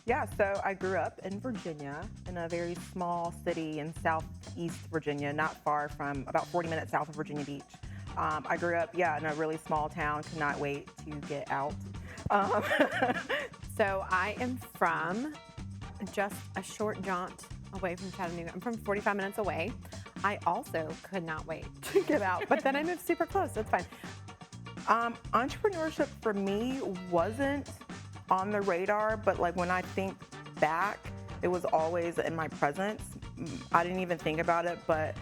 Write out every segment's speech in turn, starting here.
Yeah, so I grew up in Virginia, in a very small city in southeast Virginia, not far from, about 40 minutes south of Virginia Beach. I grew up, yeah, in a really small town, could not wait to get out. Um, So I am from just a short jaunt away from Chattanooga. I'm from 45 minutes away. I also could not wait to get out, but then I moved super close, so it's fine. Entrepreneurship for me wasn't on the radar, but like when I think back, it was always in my presence. I didn't even think about it, but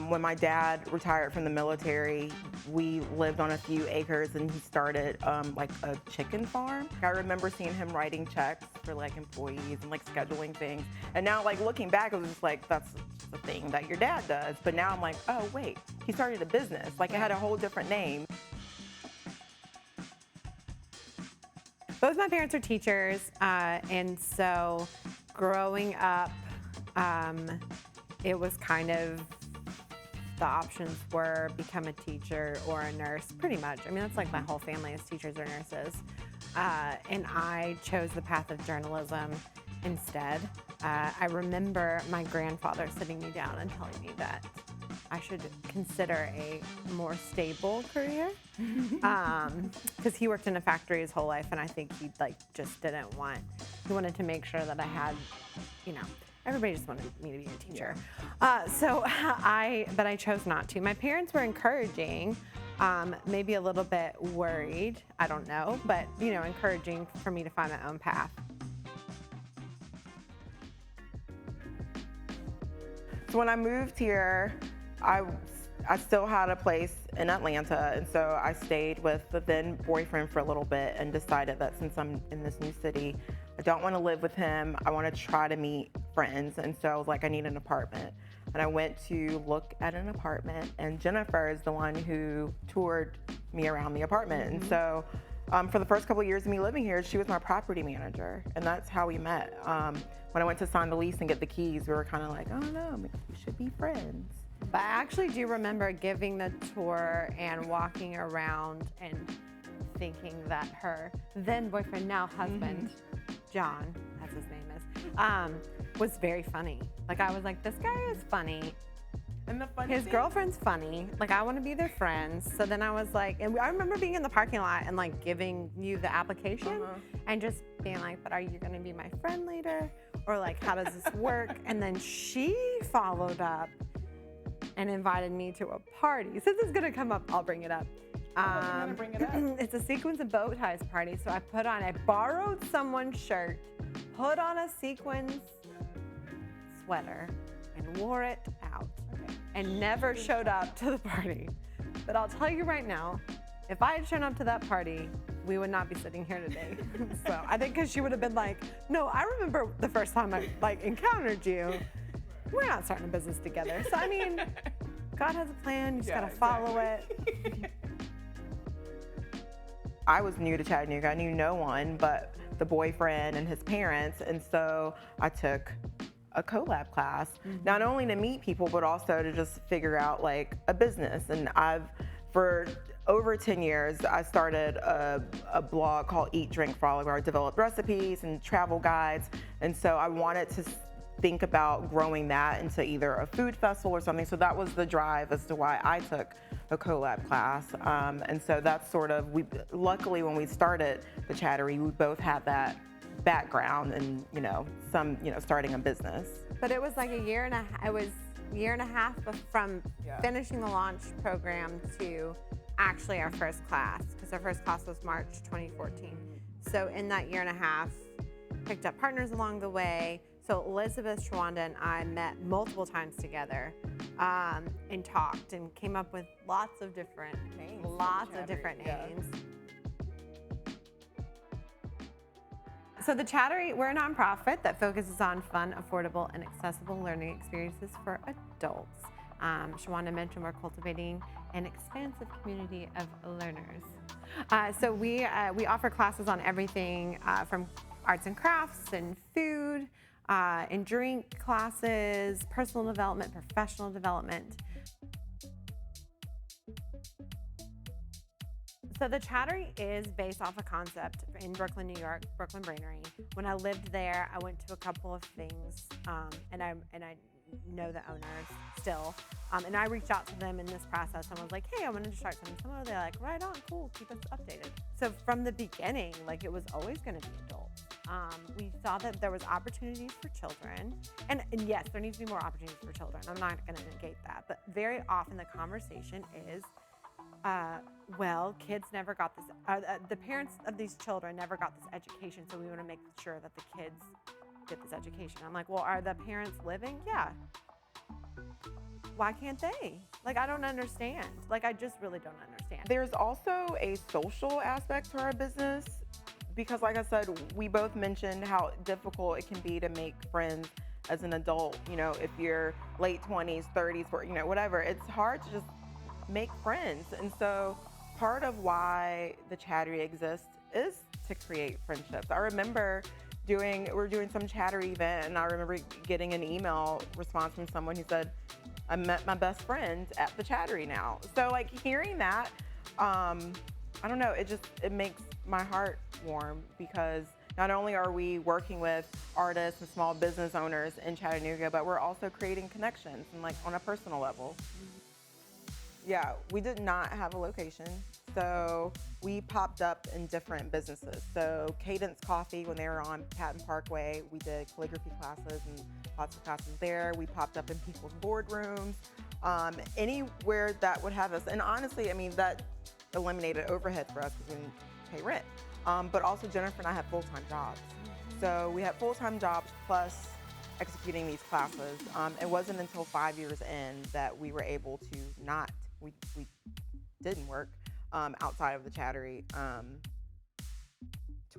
when my dad retired from the military, we lived on a few acres and he started like a chicken farm. I remember seeing him writing checks for like employees and like scheduling things. And now like looking back, it was just like, that's the thing that your dad does. But now I'm like, oh wait, he started a business. Like it had a whole different name. Both my parents are teachers, and so growing up, it was kind of, the options were become a teacher or a nurse, pretty much. I mean, that's like my whole family is teachers or nurses. And I chose the path of journalism instead. I remember my grandfather sitting me down and telling me that I should consider a more stable career, because he worked in a factory his whole life, and I think he just didn't want. He wanted to make sure that I had, everybody just wanted me to be a teacher. But I chose not to. My parents were encouraging, maybe a little bit worried. I don't know, but encouraging for me to find my own path. So when I moved here, I still had a place in Atlanta, and so I stayed with the then boyfriend for a little bit and decided that since I'm in this new city, I don't want to live with him. I want to try to meet friends, and so I was like, I need an apartment. And I went to look at an apartment, and Jennifer is the one who toured me around the apartment. And so for the first couple of years of me living here, she was my property manager, and that's how we met. When I went to sign the lease and get the keys, we were kind of like, oh no, we should be friends. But I actually do remember giving the tour and walking around and thinking that her then boyfriend, now husband, John, as his name is, was very funny. Like I was like, this guy is funny. And the funny His thing, girlfriend's funny. Like I want to be their friends. So then I was like, and I remember being in the parking lot and like giving you the application and just being like, but are you going to be my friend later? Or like, how does this work? And then she followed up and invited me to a party. Since it's gonna come up, I'll bring it up. bring it up. It's a sequins and bow ties party. So I borrowed someone's shirt, put on a sequins sweater, and wore it out. And never showed up to the party. But I'll tell you right now, if I had shown up to that party, we would not be sitting here today. So I think because she would have been like, no, I remember the first time I encountered you. We're not starting a business together. So I mean, God has a plan, you just gotta follow it. I was new to Chattanooga. I knew no one but the boyfriend and his parents, and so I took a collab class, not only to meet people, but also to just figure out like a business. And for over 10 years, I started a blog called Eat, Drink, Frolic, where I developed recipes and travel guides. And so I wanted to think about growing that into either a food festival or something. So that was the drive as to why I took a collab class. And so that's sort of, luckily when we started the Chattery, we both had that background and, starting a business. But it was like a year and a half from finishing the launch program to actually our first class, because our first class was March 2014. So in that year and a half, picked up partners along the way. So Elizabeth, Shawanda, and I met multiple times together and talked and came up with lots of different names. So the Chattery, we're a nonprofit that focuses on fun, affordable, and accessible learning experiences for adults. Shawanda mentioned we're cultivating an expansive community of learners. So we offer classes on everything from arts and crafts and food, and drink classes, personal development, professional development. So the Chattery is based off a concept in Brooklyn, New York, Brooklyn Brainery. When I lived there, I went to a couple of things, and I know the owners still, and I reached out to them in this process and was like, hey, I wanted to start something similar. They're like, right on, cool, keep us updated. So from the beginning, like it was always going to be adults. We saw that there was opportunities for children, and yes, there needs to be more opportunities for children. I'm not going to negate that, but very often the conversation is, well, kids never got this, the parents of these children never got this education, so we want to make sure that the kids get this education. I'm like, well, are the parents living? Yeah. Why can't they? Like, I don't understand. Like, I just really don't understand. There's also a social aspect to our business because, like I said, we both mentioned how difficult it can be to make friends as an adult. You know, if you're late 20s, 30s, you know, whatever, it's hard to just make friends. And so part of why the Chattery exists is to create friendships. I remember we're doing some Chattery event, and I remember getting an email response from someone who said, I met my best friend at the Chattery now. So like hearing that, I don't know, it makes my heart warm because not only are we working with artists and small business owners in Chattanooga, but we're also creating connections and like on a personal level. Yeah, we did not have a location, so we popped up in different businesses. So Cadence Coffee, when they were on Patton Parkway, we did calligraphy classes and lots of classes there. We popped up in people's boardrooms, anywhere that would have us. And honestly, I mean, that eliminated overhead for us because we didn't pay rent. But also Jennifer and I have full-time jobs. So we had full-time jobs plus executing these classes. It wasn't until 5 years in that we were able to we didn't work outside of the Chattery.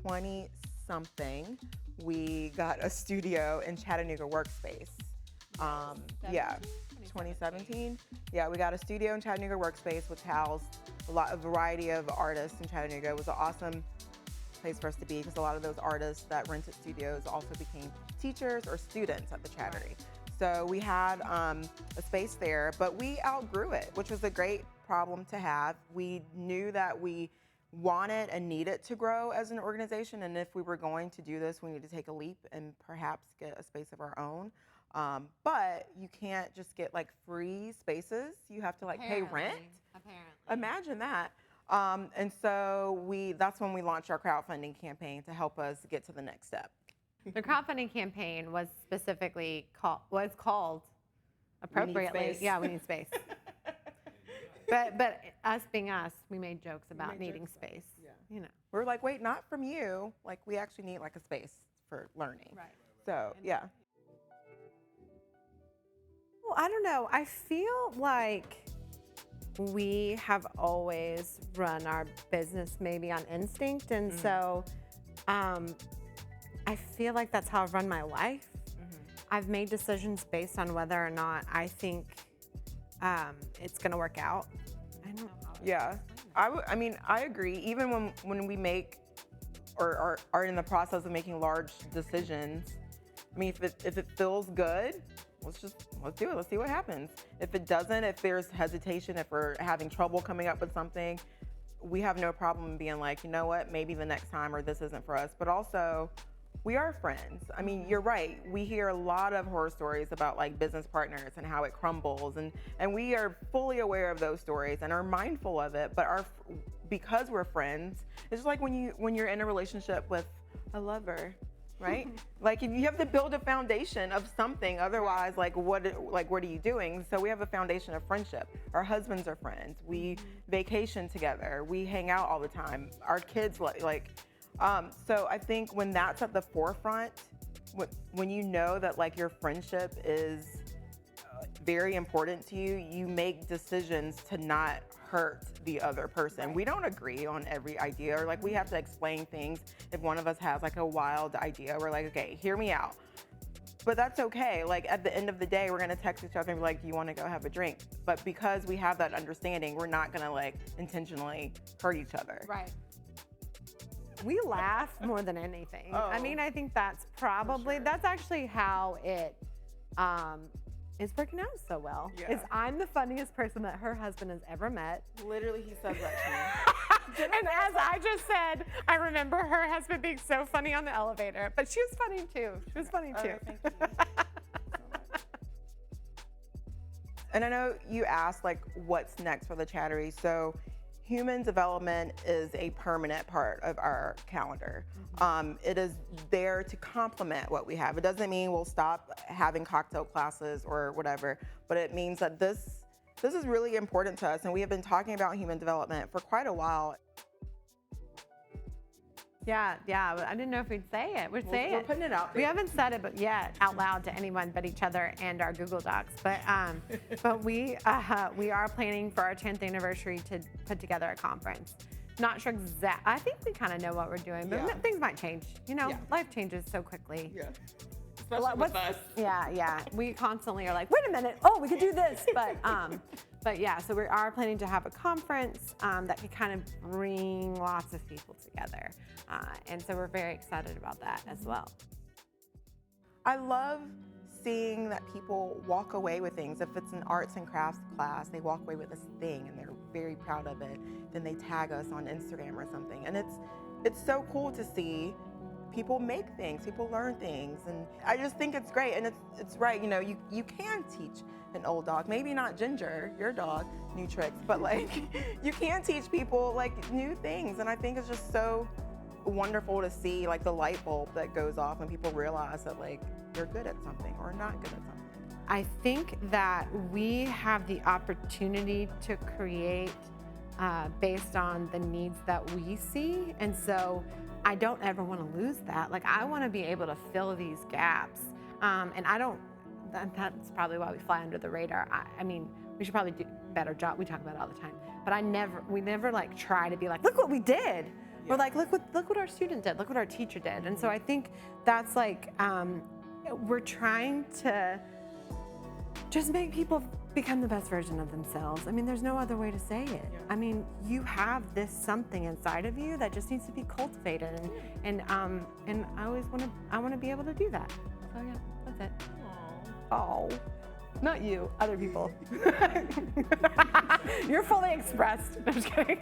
20-something, we got a studio in Chattanooga Workspace. 2017. Yeah, we got a studio in Chattanooga Workspace, which housed a variety of artists in Chattanooga. It was an awesome place for us to be because a lot of those artists that rented studios also became teachers or students at the Chattery. So we had a space there, but we outgrew it, which was a great problem to have. We knew that we wanted and needed to grow as an organization, and if we were going to do this, we needed to take a leap and perhaps get a space of our own. But you can't just get like free spaces. You have to like pay rent. Apparently. Imagine that. And so that's when we launched our crowdfunding campaign to help us get to the next step. The crowdfunding campaign was specifically called appropriately. We need space. Yeah, we need space. but us being us, we made jokes about needing space. Yeah. You know. We're like, wait, not from you. Like we actually need like a space for learning. Right. So yeah. Well, I don't know. I feel like we have always run our business maybe on instinct, and so I feel like that's how I've run my life. I've made decisions based on whether or not I think it's going to work out. I don't know how to Yeah, I mean, I agree. Even when we make or are in the process of making large decisions, I mean, if it feels good, let's do it. Let's see what happens. If it doesn't, if there's hesitation, if we're having trouble coming up with something, we have no problem being like, you know what, maybe the next time, or this isn't for us. But also, we are friends. I mean, you're right. We hear a lot of horror stories about like business partners and how it crumbles, and we are fully aware of those stories and are mindful of it. But because we're friends, it's just like when you're in a relationship with a lover, right? Like you have to build a foundation of something. Otherwise, like what are you doing? So we have a foundation of friendship. Our husbands are friends. We vacation together. We hang out all the time. Our kids so I think when that's at the forefront, when you know that like your friendship is very important to you, you make decisions to not hurt the other person. Right. We don't agree on every idea, or like we have to explain things. If one of us has like a wild idea, we're like, okay, hear me out. But that's okay. Like at the end of the day, we're gonna text each other and be like, do you wanna go have a drink? But because we have that understanding, we're not gonna like intentionally hurt each other. Right. We laugh more than anything. Oh, I mean, I think that's probably, that's actually how it is working out so well. Yeah. Is I'm the funniest person that her husband has ever met. Literally, he says that to me. And as I just said, I remember her husband being so funny on the elevator, but she was funny too. She was funny too. Thank you. And I know you asked like what's next for the Chattery. So human development is a permanent part of our calendar. It is there to complement what we have. It doesn't mean we'll stop having cocktail classes or whatever, but it means that this is really important to us, and we have been talking about human development for quite a while. Yeah, I didn't know if we'd say it. We're putting it out there. We haven't said it yet out loud to anyone but each other and our Google Docs. But we are planning for our 10th anniversary to put together a conference. Not sure exact. I think we kind of know what we're doing, but things might change. You know, life changes so quickly. Yeah. Especially with us. Yeah. We constantly are like, wait a minute. Oh, we could do this. But yeah, so we are planning to have a conference that could kind of bring lots of people together. And so we're very excited about that as well. I love seeing that people walk away with things. If it's an arts and crafts class, they walk away with this thing and they're very proud of it. Then they tag us on Instagram or something. And it's so cool to see people make things, people learn things. And I just think it's great. And it's right, you know, you can teach an old dog, maybe not Ginger, your dog, new tricks, but like you can teach people like new things. And I think it's just so wonderful to see like the light bulb that goes off when people realize that like you're good at something or not good at something. I think that we have the opportunity to create based on the needs that we see. And so I don't ever want to lose that. Like I want to be able to fill these gaps. And that's probably why we fly under the radar. I mean, we should probably do a better job. We talk about it all the time. But we never like try to be like, look what we did. We're like, look what our student did. Look what our teacher did. And so I think that's like, we're trying to just make people become the best version of themselves. I mean, there's no other way to say it. Yeah. I mean, you have this something inside of you that just needs to be cultivated, and I always want to be able to do that. So yeah, that's it. Oh, not you, other people. You're fully expressed. I'm just kidding.